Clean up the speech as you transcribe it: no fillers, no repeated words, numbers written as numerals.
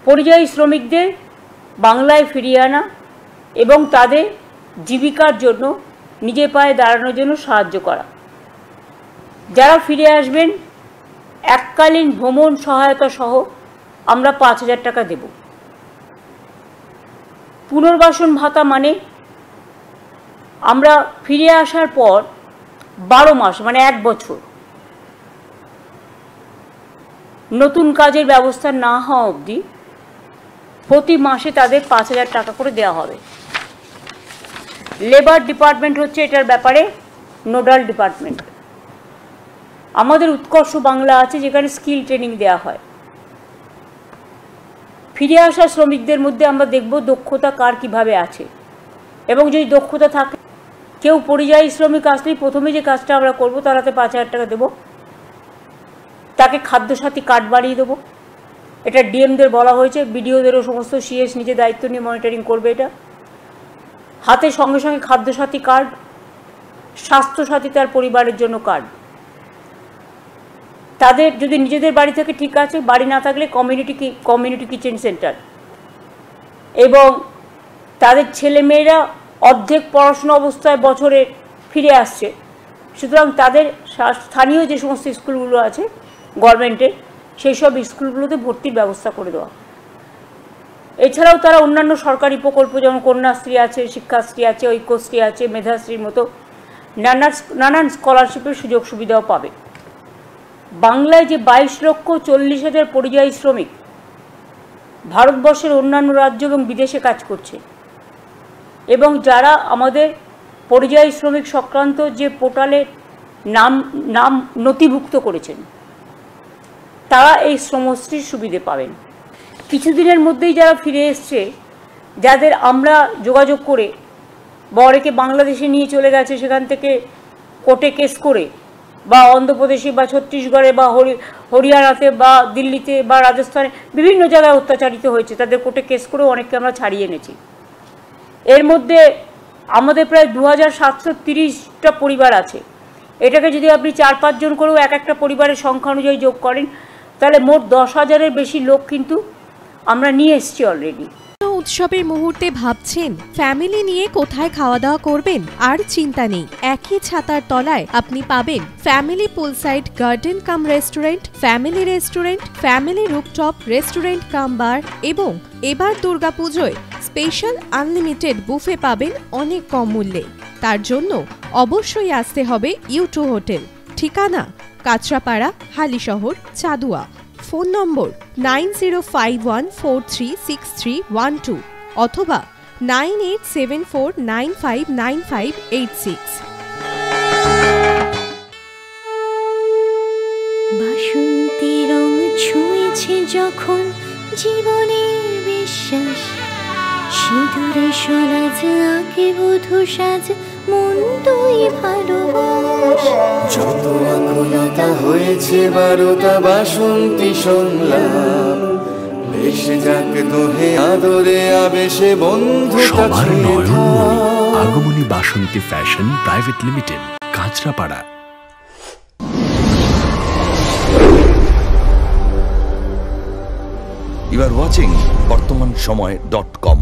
পরিযায়ী শ্রমিকদের বাংলায় ফিরিয়ে আনা এবং তাদের জীবিকার জন্য নিজের পায়ে দাঁড়ানোর জন্য সাহায্য করা। যারা ফিরে আসবেন এককালীন ভ্রমণ সহায়তা সহ আমরা 5,000 টাকা দেব। পুনর্বাসন ভাতা মানে আমরা ফিরে আসার পর 12 মাস মানে 1 বছর নতুন কাজের ব্যবস্থা না হওয়া অবধি প্রতি মাসে তাদের 5,000 টাকা করে দেওয়া হবে। লেবার ডিপার্টমেন্ট হচ্ছে এটার ব্যাপারে নোডাল ডিপার্টমেন্ট। আমাদের উৎকর্ষ বাংলা আছে যেখানে স্কিল ট্রেনিং দেওয়া হয়। ফিরে আসা শ্রমিকদের মধ্যে আমরা দেখব দক্ষতা কার কিভাবে আছে, এবং যদি দক্ষতা থাকে, কেউ পরিযায়ী শ্রমিক আসলেই প্রথমে যে কাজটা আমরা করব তারাতে 5,000 টাকা দেব, তাকে খাদ্যসাথী কার্ড বানিয়ে দেবো। এটা ডিএমদের বলা হয়েছে, বিডিওদেরও সমস্ত সিএস নিজে দায়িত্ব নিয়ে মনিটরিং করবে। এটা হাতে সঙ্গে সঙ্গে খাদ্যসাথী কার্ড, স্বাস্থ্যসাথী তার পরিবারের জন্য কার্ড। তাদের যদি নিজেদের বাড়ি থেকে ঠিক আছে, বাড়ি না থাকলে কমিউনিটি কিচেন সেন্টার, এবং তাদের ছেলেমেয়েরা অর্ধেক পড়াশোনা অবস্থায় বছরে ফিরে আসছে, সুতরাং তাদের স্থানীয় যে সমস্ত স্কুলগুলো আছে গভর্নমেন্টের, সেই সব স্কুলগুলোতে ভর্তির ব্যবস্থা করে দেওয়া। এছাড়াও তারা অন্যান্য সরকারি প্রকল্প যেমন কন্যাশ্রী আছে, শিক্ষাশ্রী আছে, ঐক্যশ্রী আছে, মেধাশ্রীর মতো নানান স্কলারশিপের সুযোগ সুবিধাও পাবে। বাংলায় যে 22,40,000 পরিযায়ী শ্রমিক ভারতবর্ষের অন্যান্য রাজ্য এবং বিদেশে কাজ করছে, এবং যারা আমাদের পরিযায়ী শ্রমিক সংক্রান্ত যে পোর্টালে নাম নথিভুক্ত করেছেন, তারা এই শ্রমশ্রীর সুবিধে পাবেন। কিছুদিনের মধ্যেই যারা ফিরে এসছে, যাদের আমরা যোগাযোগ করে বা অনেকে বাংলাদেশে নিয়ে চলে গেছে, সেখান থেকে কোর্টে কেস করে, বা অন্ধ্রপ্রদেশে বা ছত্তিশগড়ে বা হরিয়ানাতে বা দিল্লিতে বা রাজস্থানে বিভিন্ন জায়গায় অত্যাচারিত হয়েছে, তাদের কোর্টে কেস করেও অনেককে আমরা ছাড়িয়ে এনেছি। এর মধ্যে আমাদের প্রায় 2,730টা পরিবার আছে। এটাকে যদি আপনি 4-5 জন করেও একটা পরিবারের সংখ্যা অনুযায়ী যোগ করেন, তাহলে মোট 10,000-এর বেশি লোক কিন্তু আমরা নিয়ে এসেছি অলরেডি। উৎসবের মুহূর্তে ভাবছেন ফ্যামিলি নিয়ে কোথায় খাওয়া দাওয়া করবেন? আর চিন্তা নেই, একই ছাতার তলায় আপনি পাবেন family poolside garden cum restaurant, family rooftop restaurant cum bar, এবং এবার দুর্গাপুজোয় স্পেশাল আনলিমিটেড বুফে পাবেন অনেক কম মূল্যে। তার জন্য অবশ্যই আসতে হবে U2 হোটেল। ঠিকানা কাঁচরাপাড়া, হালিশহর, চাদুয়া। ফোন নম্বর 9051436312 অথবা 9874959586। বাসন্তী রং ছুঁয়েছে যখন জীবনের বিশ্বাস, সিঁদুরে সরাজ আঁকে বধূ সাজ, মন তুই ভালোবাস। যত আকুলতা হয়েছে 12টা বাসন্তী সংলাপ, ভেসে যাক দোহে আদরে আবেশে বন্ধু সবার Nayanmoni Agomoni Basanti fashion private limited, Kanchrapara. You are watching BortomanShomoy.com